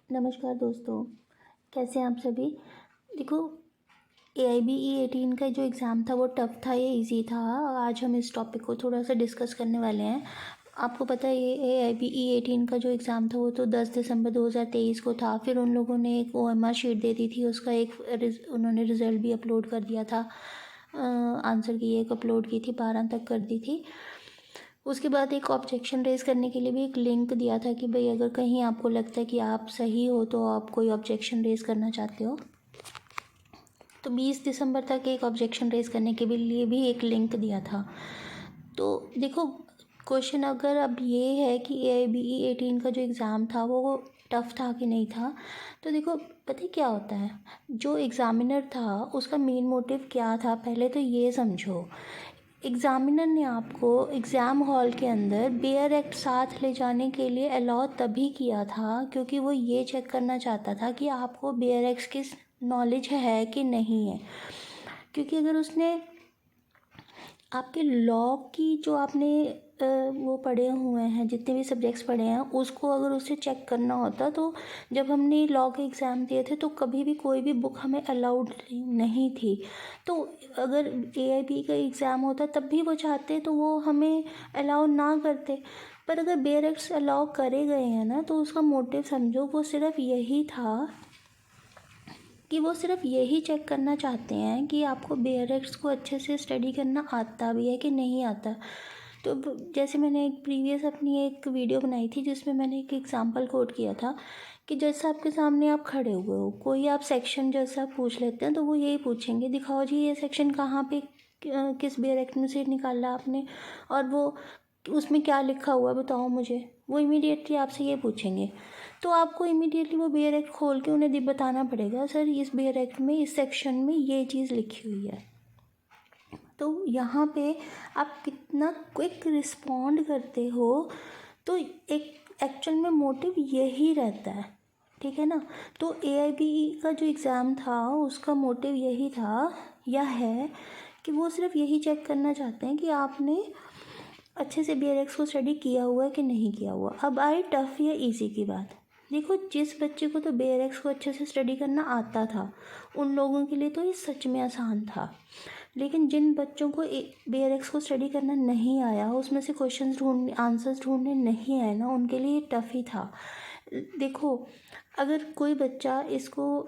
नमस्कार दोस्तों, कैसे हैं आप सभी। देखो, AIBE18 का जो एग्ज़ाम था वो टफ़ था या इजी था, आज हम इस टॉपिक को थोड़ा सा डिस्कस करने वाले हैं। आपको पता है ये AIBE18 का जो एग्ज़ाम था वो तो 10 दिसंबर 2023 को था। फिर उन लोगों ने एक OMR शीट दे दी थी, उसका उन्होंने रिज़ल्ट भी अपलोड कर दिया था। आंसर की एक अपलोड की थी, 12 तक कर दी थी। उसके बाद एक ऑब्जेक्शन रेज़ करने के लिए भी एक लिंक दिया था कि भाई अगर कहीं आपको लगता है कि आप सही हो तो आप कोई ऑब्जेक्शन रेज़ करना चाहते हो, तो 20 दिसंबर तक एक ऑब्जेक्शन रेज़ करने के लिए भी एक लिंक दिया था। तो देखो, क्वेश्चन अगर अब ये है कि AIBE18 का जो एग्ज़ाम था वो टफ़ था कि नहीं था, तो देखो पता है क्या होता है, जो एग्ज़ामिनर था उसका मेन मोटिव क्या था, पहले तो ये समझो। एग्ज़ामिनर ने आपको एग्ज़ाम हॉल के अंदर बेयर एक्ट साथ ले जाने के लिए अलाउ तभी किया था क्योंकि वो ये चेक करना चाहता था कि आपको बेयर एक्ट की नॉलेज है कि नहीं है। क्योंकि अगर उसने आपके लॉ की जो आपने वो पढ़े हुए हैं, जितने भी सब्जेक्ट्स पढ़े हैं, उसको अगर उसे चेक करना होता, तो जब हमने लॉ के एग्ज़ाम दिए थे तो कभी भी कोई भी बुक हमें अलाउड नहीं थी। तो अगर AIB का एग्ज़ाम होता तब भी वो चाहते तो वो हमें अलाउ ना करते। पर अगर बेयर एक्ट्स अलाउ करे गए हैं ना, तो उसका मोटिव समझो, वो सिर्फ यही था कि वो सिर्फ यही चेक करना चाहते हैं कि आपको बेयर एक्ट्स को अच्छे से स्टडी करना आता भी है कि नहीं आता। तो जैसे मैंने एक प्रीवियस अपनी एक वीडियो बनाई थी जिसमें मैंने एक एग्जांपल कोट किया था कि जैसा आपके सामने आप खड़े हुए हो, कोई आप सेक्शन जैसा पूछ लेते हैं तो वो यही पूछेंगे, दिखाओ जी ये सेक्शन कहाँ पे किस बेयर एक्ट में से निकाला आपने, और वो उसमें क्या लिखा हुआ है बताओ मुझे। वो इमीडिएटली आपसे ये पूछेंगे, तो आपको इमीडिएटली वो बेयर एक्ट खोल के उन्हें बताना पड़ेगा, सर इस बेयर एक्ट में इस सेक्शन में ये चीज़ लिखी हुई है। तो यहाँ पे आप कितना क्विक रिस्पॉन्ड करते हो, तो एक एक्चुअल में मोटिव यही रहता है, ठीक है ना। तो AIBE का जो एग्ज़ाम था उसका मोटिव यही था या है कि वो सिर्फ यही चेक करना चाहते हैं कि आपने अच्छे से बेयर एक्ट्स को स्टडी किया हुआ है कि नहीं किया हुआ। अब आई टफ़ या इजी की बात। देखो, जिस बच्चे को तो बेयर एक्ट्स को अच्छे से स्टडी करना आता था उन लोगों के लिए तो ये सच में आसान था, लेकिन जिन बच्चों को बेयर एक्ट्स को स्टडी करना नहीं आया, उसमें से आंसर्स ढूंढने नहीं आए ना, उनके लिए ये टफ़ ही था। देखो, अगर कोई बच्चा इसको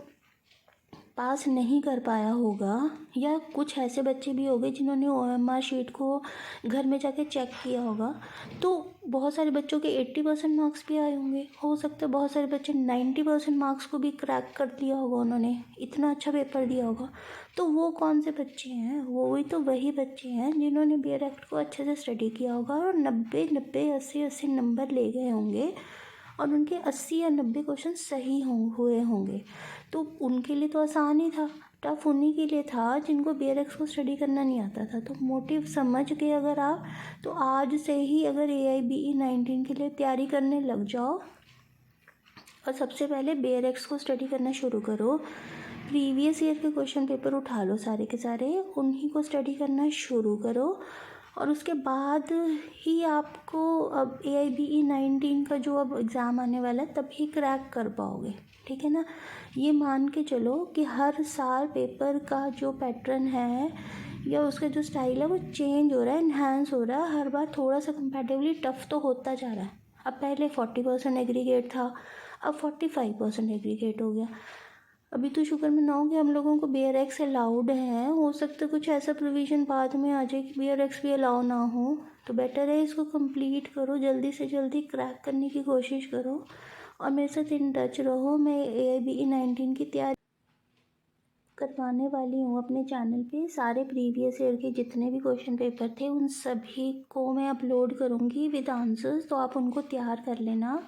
पास नहीं कर पाया होगा, या कुछ ऐसे बच्चे भी होंगे जिन्होंने OMR शीट को घर में जाके चेक किया होगा, तो बहुत सारे बच्चों के 80% मार्क्स भी आए होंगे। हो सकता है बहुत सारे बच्चे 90% मार्क्स को भी क्रैक कर दिया होगा, उन्होंने इतना अच्छा पेपर दिया होगा। तो वो कौन से बच्चे हैं, वो वही बच्चे हैं जिन्होंने बेयर एक्ट को अच्छे से स्टडी किया होगा और 90 80 नंबर ले गए होंगे, और उनके 80 या 90 क्वेश्चन सही हुए होंगे। तो उनके लिए तो आसान ही था। टफ उन्हीं के लिए था जिनको बेयर एक्ट्स को स्टडी करना नहीं आता था। तो मोटिव समझ के अगर आप, तो आज से ही अगर AIBE19 के लिए तैयारी करने लग जाओ, और सबसे पहले बेयर एक्ट्स को स्टडी करना शुरू करो। प्रीवियस ईयर के क्वेश्चन पेपर उठा लो सारे के सारे, उन्हीं को स्टडी करना शुरू करो, और उसके बाद ही आपको अब AIBE19 का जो अब एग्ज़ाम आने वाला है तभी क्रैक कर पाओगे, ठीक है ना। ये मान के चलो कि हर साल पेपर का जो पैटर्न है या उसका जो स्टाइल है वो चेंज हो रहा है, इन्हांस हो रहा है, हर बार थोड़ा सा कंपैरेटिवली टफ तो होता जा रहा है। अब पहले 40% एग्रीगेट था, अब 45% एग्रीगेट हो गया। अभी तो शुक्र मनाओ कि हम लोगों को बेयर एक्ट्स अलाउड है, हो सकता है कुछ ऐसा प्रोविज़न बाद में आ जाए कि बेयर एक्ट्स भी अलाउ ना हो, तो बेटर है इसको कंप्लीट करो, जल्दी से जल्दी क्रैक करने की कोशिश करो, और मेरे साथ इन टच रहो। मैं AIBE19 की तैयारी करवाने वाली हूँ अपने चैनल पे। सारे प्रीवियस ईयर के जितने भी क्वेश्चन पेपर थे उन सभी को मैं अपलोड करूँगी विद आंसर्स, तो आप उनको तैयार कर लेना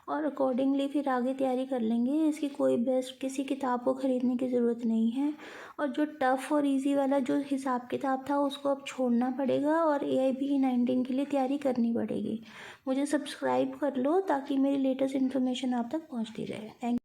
और अकॉर्डिंगली फिर आगे तैयारी कर लेंगे। इसकी कोई बेस्ट किसी किताब को ख़रीदने की ज़रूरत नहीं है, और जो टफ़ और इजी वाला जो हिसाब किताब था उसको अब छोड़ना पड़ेगा और AIBE19 के लिए तैयारी करनी पड़ेगी। मुझे सब्सक्राइब कर लो ताकि मेरी लेटेस्ट इन्फॉर्मेशन आप तक पहुँचती रहे। थैंक